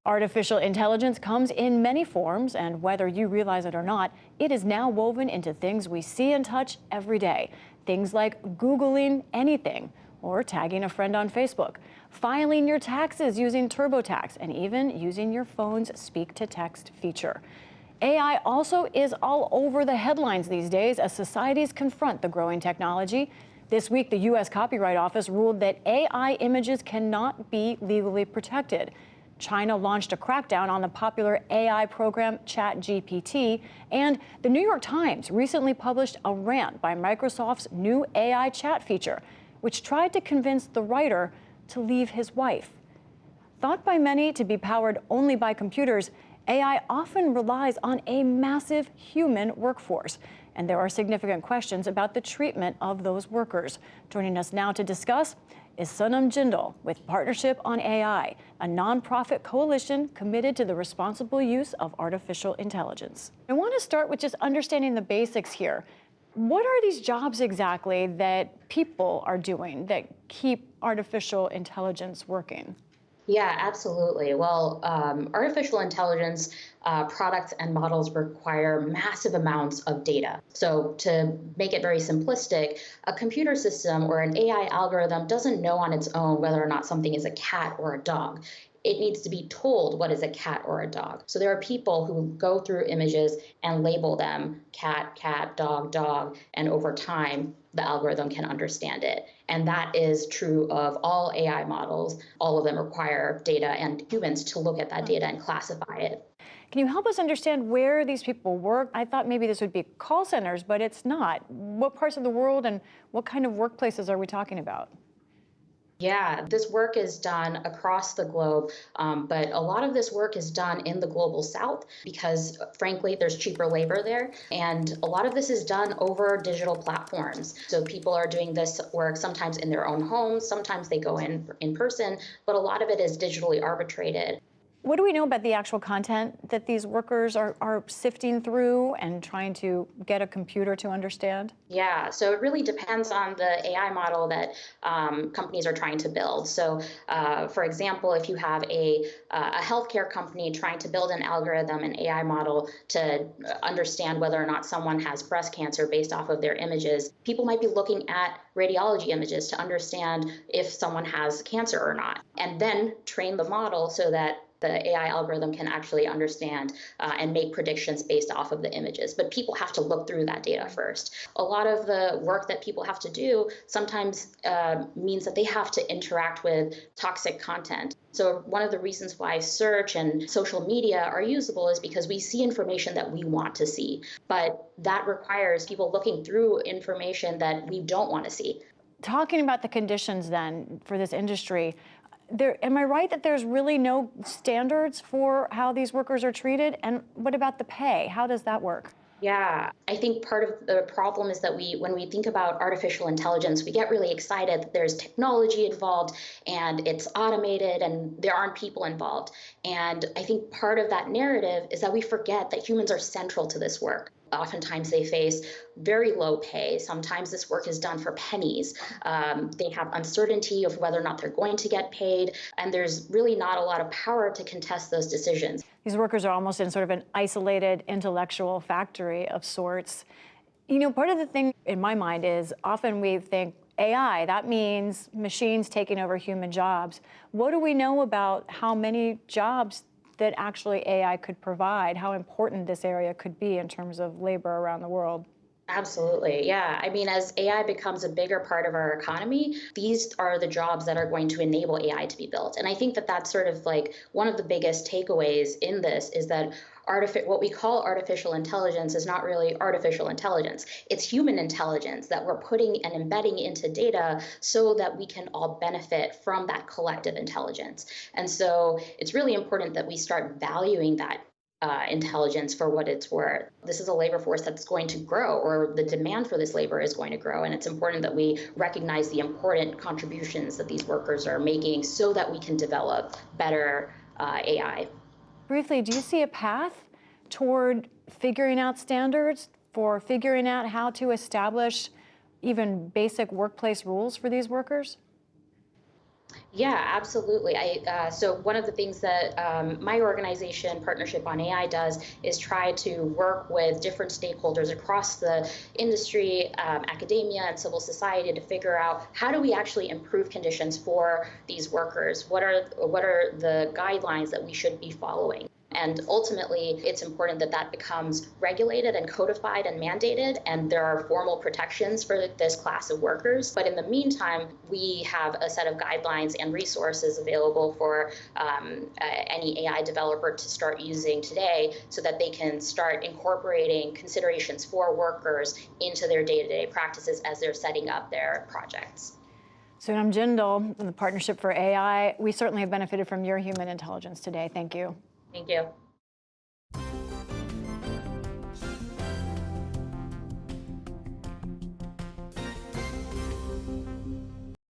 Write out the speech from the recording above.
Artificial intelligence comes in many forms, and whether you realize it or not, it is now woven into things we see and touch every day. Things like Googling anything or tagging a friend on Facebook, filing your taxes using TurboTax, and even using your phone's speak-to-text feature. AI also is all over the headlines these days as societies confront the growing technology. This week, the U.S. Copyright Office ruled that AI images cannot be legally protected. China launched a crackdown on the popular AI program ChatGPT, and the New York Times recently published a rant by Microsoft's new AI chat feature, which tried to convince the writer to leave his wife. Thought by many to be powered only by computers, AI often relies on a massive human workforce, and there are significant questions about the treatment of those workers. Joining us now to discuss is Sonam Jindal with Partnership on AI, a nonprofit coalition committed to the responsible use of artificial intelligence. I want to start with just understanding the basics here. What are these jobs exactly that people are doing that keep artificial intelligence working? Yeah, absolutely. Well, artificial intelligence products and models require massive amounts of data. So to make it very simplistic, a computer system or an AI algorithm doesn't know on its own whether or not something is a cat or a dog. It needs to be told what is a cat or a dog. So there are people who go through images and label them cat, cat, dog, dog, and over time, the algorithm can understand it. And that is true of all AI models. All of them require data and humans to look at that data and classify it. Can you help us understand where these people work? I thought maybe this would be call centers, but it's not. What parts of the world and what kind of workplaces are we talking about? Yeah, this work is done across the globe, but a lot of this work is done in the global south because, frankly, there's cheaper labor there. And a lot of this is done over digital platforms. So people are doing this work sometimes in their own homes, sometimes they go in person, but a lot of it is digitally arbitrated. What do we know about the actual content that these workers are sifting through and trying to get a computer to understand? Yeah, so it really depends on the AI model that companies are trying to build. So, for example, if you have a healthcare company trying to build an algorithm, an AI model to understand whether or not someone has breast cancer based off of their images, people might be looking at radiology images to understand if someone has cancer or not, and then train the model so that the AI algorithm can actually understand and make predictions based off of the images. But people have to look through that data first. A lot of the work that people have to do sometimes means that they have to interact with toxic content. So one of the reasons why search and social media are usable is because we see information that we want to see. But that requires people looking through information that we don't want to see. Talking about the conditions then for this industry, am I right that there's really no standards for how these workers are treated? And what about the pay? How does that work? Yeah, I think part of the problem is that when we think about artificial intelligence, we get really excited that there's technology involved and it's automated and there aren't people involved. And I think part of that narrative is that we forget that humans are central to this work. Oftentimes they face very low pay. Sometimes this work is done for pennies. They have uncertainty of whether or not they're going to get paid. And there's really not a lot of power to contest those decisions. These workers are almost in sort of an isolated intellectual factory of sorts. You know, part of the thing in my mind is often we think AI, that means machines taking over human jobs. What do we know about how many jobs that actually AI could provide, how important this area could be in terms of labor around the world? Absolutely. Yeah. I mean, as AI becomes a bigger part of our economy, these are the jobs that are going to enable AI to be built. And I think that that's sort of like one of the biggest takeaways in this is that what we call artificial intelligence is not really artificial intelligence. It's human intelligence that we're putting and embedding into data so that we can all benefit from that collective intelligence. And so it's really important that we start valuing that intelligence for what it's worth. This is a labor force that's going to grow, or the demand for this labor is going to grow. And it's important that we recognize the important contributions that these workers are making so that we can develop better AI. Briefly, do you see a path toward figuring out standards for figuring out how to establish even basic workplace rules for these workers? Yeah, absolutely. So one of the things that my organization, Partnership on AI, does is try to work with different stakeholders across the industry, academia, and civil society to figure out how do we actually improve conditions for these workers? What are the guidelines that we should be following? And ultimately, it's important that that becomes regulated and codified and mandated, and there are formal protections for this class of workers. But in the meantime, we have a set of guidelines and resources available for any AI developer to start using today so that they can start incorporating considerations for workers into their day-to-day practices as they're setting up their projects. Sunam Jindal, from the Partnership for AI, we certainly have benefited from your human intelligence today. Thank you. Thank you.